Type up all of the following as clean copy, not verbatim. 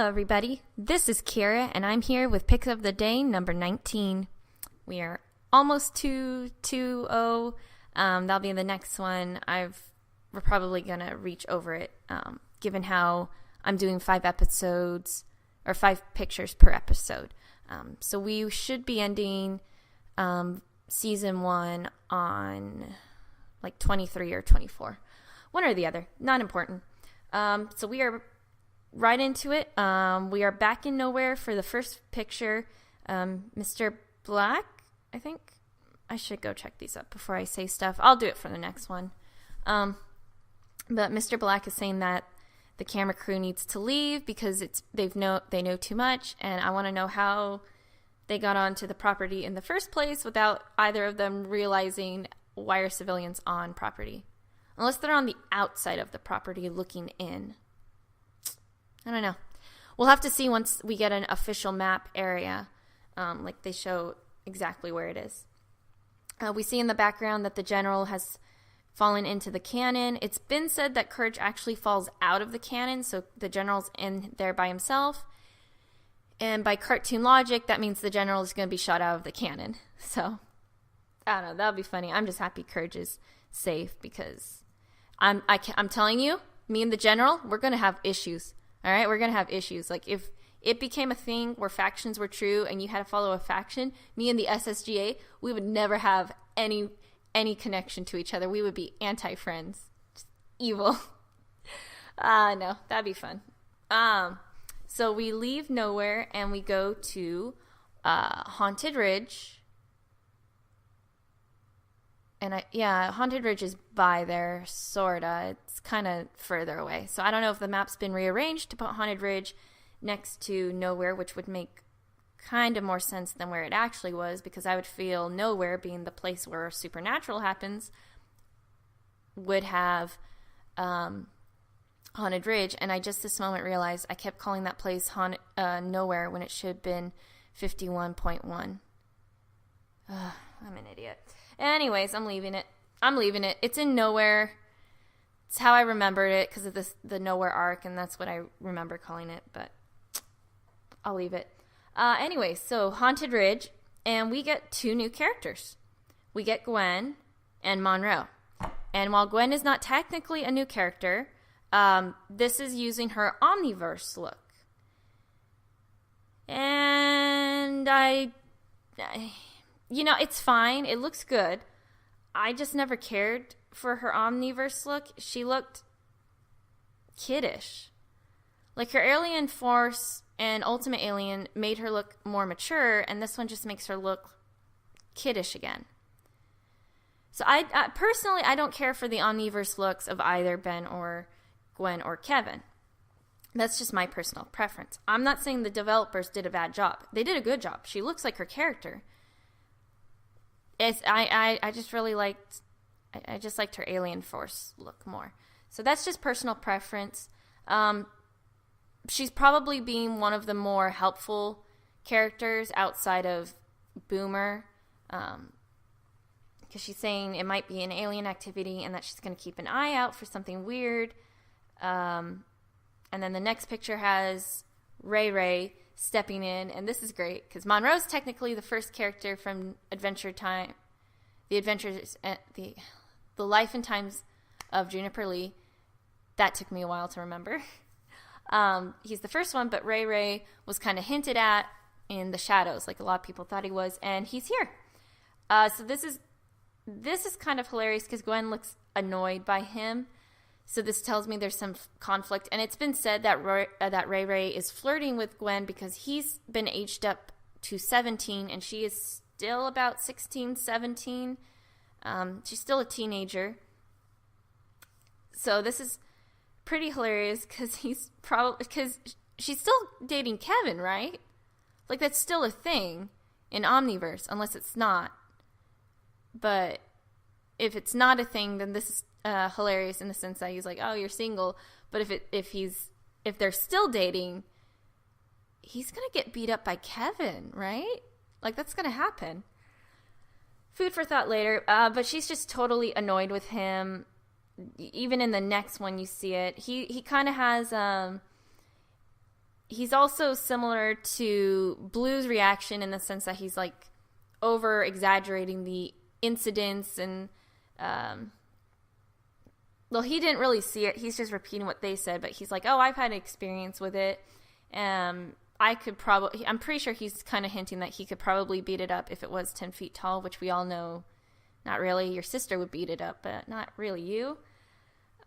Hello, everybody. This is Kira, and I'm here with Pics of the Day number 19. We are almost to 2-0. That'll be the next one. We're probably going to reach over it, given how I'm doing 5 episodes, or 5 pictures per episode. So we should be ending season 1 on like 23 or 24. One or the other. Not important. So we are right into it. We are back in nowhere for the first picture. Mr. Black, I think. I should go check these up before I say stuff. I'll do it for the next one. But Mr. Black is saying that the camera crew needs to leave because they know too much, and I want to know how they got onto the property in the first place without either of them realizing why are civilians on property. Unless they're on the outside of the property looking in. I don't know. We'll have to see once we get an official map area. Like they show exactly where it is. We see in the background that the general has fallen into the cannon. It's been said that Courage actually falls out of the cannon, so the general's in there by himself. And by cartoon logic, that means the general is going to be shot out of the cannon. So, I don't know. That'll be funny. I'm just happy Courage is safe because I'm telling you, me and the general, we're going to have issues. All right, we're going to have issues. Like, if it became a thing where factions were true and you had to follow a faction, me and the SSGA, we would never have any connection to each other. We would be anti-friends. Just evil. No, that'd be fun. So we leave nowhere and we go to Haunted Ridge. And Haunted Ridge is by there, sorta. It's kind of further away. So I don't know if the map's been rearranged to put Haunted Ridge next to Nowhere, which would make kind of more sense than where it actually was, because I would feel Nowhere, being the place where Supernatural happens, would have Haunted Ridge. And I just this moment realized I kept calling that place Nowhere when it should have been 51.1. I'm an idiot. Anyways, I'm leaving it. It's in Nowhere. It's how I remembered it because of the Nowhere arc, and that's what I remember calling it, but I'll leave it. Anyway, so Haunted Ridge, and we get 2 new characters. We get Gwen and Monroe. And while Gwen is not technically a new character, this is using her Omniverse look. And it's fine. It looks good. I just never cared for her Omniverse look. She looked kiddish. Like her Alien Force and Ultimate Alien made her look more mature, and this one just makes her look kiddish again. So I personally, I don't care for the Omniverse looks of either Ben or Gwen or Kevin. That's just my personal preference. I'm not saying the developers did a bad job. They did a good job. She looks like her character. I just really liked, I just liked her Alien Force look more. So that's just personal preference. She's probably being one of the more helpful characters outside of Boomer, because she's saying it might be an alien activity and that she's going to keep an eye out for something weird. And then the next picture has Ray stepping in, and this is great because Monroe's technically the first character from Adventure Time, the Adventures, the Life and Times of Juniper Lee. That took me a while to remember. He's the first one, but Ray was kind of hinted at in the shadows, like a lot of people thought he was, and he's here. So this is kind of hilarious because Gwen looks annoyed by him. So this tells me there's some conflict. And it's been said that Ray is flirting with Gwen because he's been aged up to 17 and she is still about 16, 17. She's still a teenager. So this is pretty hilarious because she's still dating Kevin, right? Like that's still a thing in Omniverse, unless it's not. But if it's not a thing, then this is hilarious in the sense that he's like, oh, you're single. But if they're still dating, he's gonna get beat up by Kevin, right? Like that's gonna happen. Food for thought later. But she's just totally annoyed with him. Even in the next one, you see it. He kind of has he's also similar to Blue's reaction in the sense that he's like over exaggerating the incidents and well, he didn't really see it. He's just repeating what they said, but he's like, oh, I've had experience with it. I'm pretty sure he's kind of hinting that he could probably beat it up if it was 10 feet tall, which we all know, not really. Your sister would beat it up, but not really you.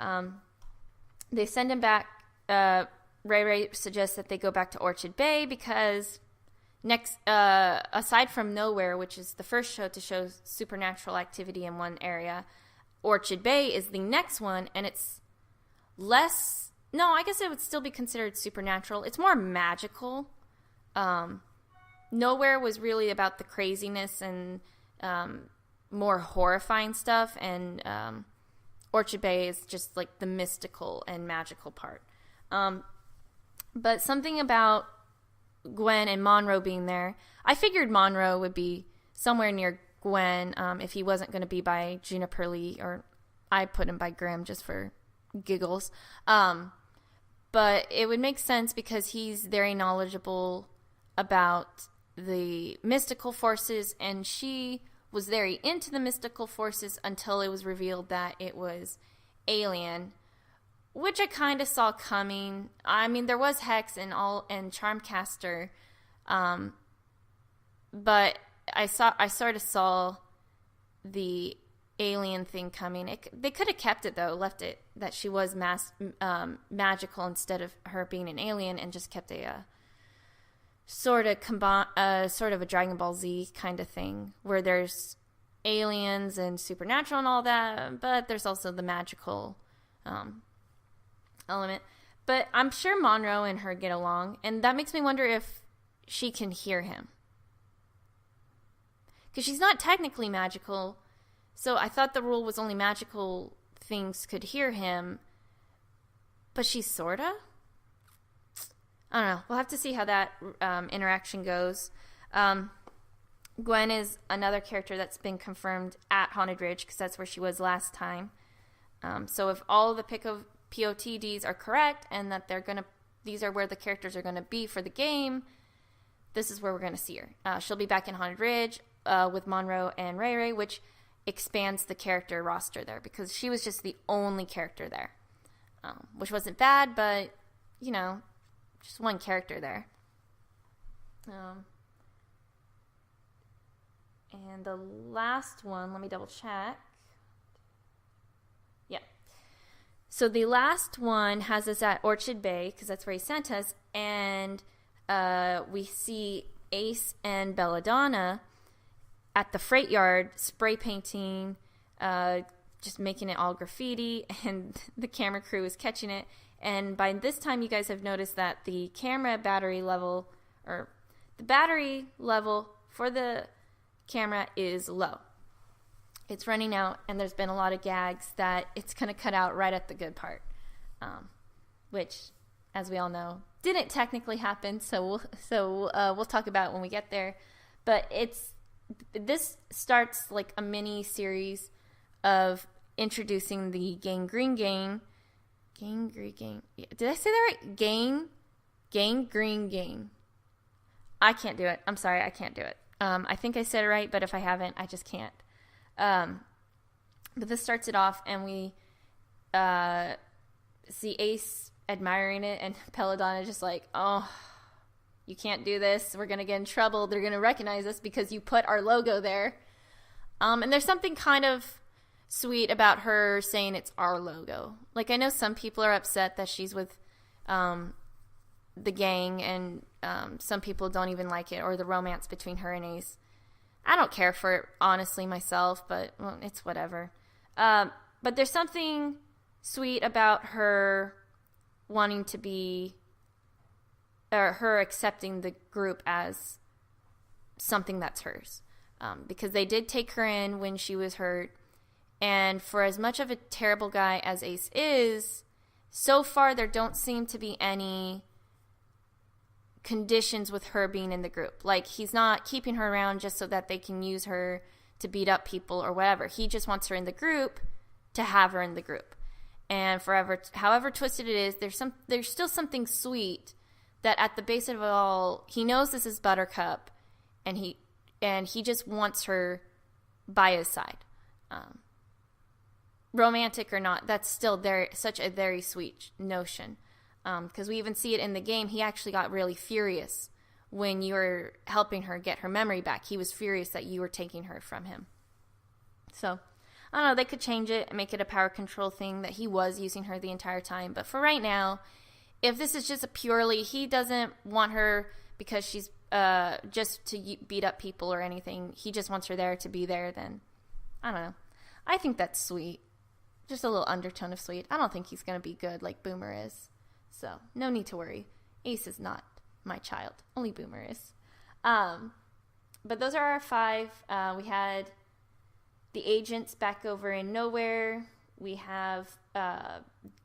They send him back. Ray Ray suggests that they go back to Orchard Bay because aside from Nowhere, which is the first show to show supernatural activity in one area, Orchard Bay is the next one, and it's less... No, I guess it would still be considered supernatural. It's more magical. Nowhere was really about the craziness and more horrifying stuff, and Orchard Bay is just like the mystical and magical part. But something about Gwen and Monroe being there, I figured Monroe would be somewhere near Gwen if he wasn't going to be by Juniper Lee, or I put him by Graham just for giggles. But it would make sense because he's very knowledgeable about the mystical forces, and she was very into the mystical forces until it was revealed that it was alien, which I kind of saw coming. I mean, there was Hex and Charmcaster, but I sort of saw the alien thing coming. They could have kept it though, left it that she was magical instead of her being an alien, and just kept a sort of a Dragon Ball Z kind of thing where there's aliens and supernatural and all that, but there's also the magical element. But I'm sure Monroe and her get along, and that makes me wonder if she can hear him, because she's not technically magical. So I thought the rule was only magical things could hear him, but she's sorta. I don't know. We'll have to see how that interaction goes. Gwen is another character that's been confirmed at Haunted Ridge because that's where she was last time. So if all the POTDs are correct and that these are where the characters are gonna be for the game, this is where we're gonna see her. She'll be back in Haunted Ridge with Monroe and Ray Ray, which expands the character roster there because she was just the only character there, which wasn't bad, but just one character there. And the last one, let me double check. Yeah. So the last one has us at Orchard Bay because that's where he sent us, and we see Ace and Belladonna at the freight yard spray painting, just making it all graffiti, and the camera crew is catching it. And by this time, you guys have noticed that the camera battery level, or the battery level for the camera is low. It's running out, and there's been a lot of gags that it's going to cut out right at the good part, which, as we all know, didn't technically happen. So we'll talk about it when we get there. But this starts like a mini series of introducing the Gangrene Gang. Gangrene. Did I say that right? Gangrene Gang. I can't do it. I'm sorry, I can't do it. I think I said it right, but if I haven't, I just can't. But this starts it off, and we see Ace admiring it, and Belladonna just like, oh, you can't do this. We're going to get in trouble. They're going to recognize us because you put our logo there. And there's something kind of sweet about her saying it's our logo. Like, I know some people are upset that she's with the gang, and some people don't even like it, or the romance between her and Ace. I don't care for it, honestly, myself, but well, it's whatever. But there's something sweet about her wanting to be, or her accepting the group as something that's hers. Because they did take her in when she was hurt, and for as much of a terrible guy as Ace is, so far there don't seem to be any conditions with her being in the group. Like, he's not keeping her around just so that they can use her to beat up people or whatever. He just wants her in the group to have her in the group. And however twisted it is, there's still something sweet that at the base of it all, he knows this is Buttercup, and he just wants her by his side. Romantic or not, that's still such a very sweet notion. Because we even see it in the game. He actually got really furious when you were helping her get her memory back. He was furious that you were taking her from him. So, I don't know, they could change it and make it a power control thing that he was using her the entire time. But for right now, if this is just a purely, he doesn't want her because she's just to beat up people or anything. He just wants her there to be there, then I don't know. I think that's sweet. Just a little undertone of sweet. I don't think he's going to be good like Boomer is. So, no need to worry. Ace is not my child. Only Boomer is. But those are our 5. We had the agents back over in Nowhere. We have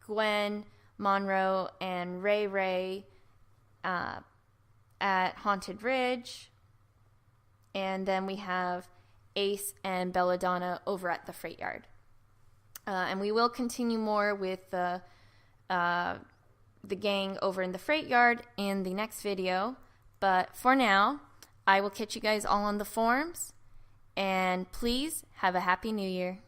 Gwen, Monroe, and Ray Ray at Haunted Ridge. And then we have Ace and Belladonna over at the Freight Yard. And we will continue more with the gang over in the Freight Yard in the next video. But for now, I will catch you guys all on the forums. And please have a Happy New Year.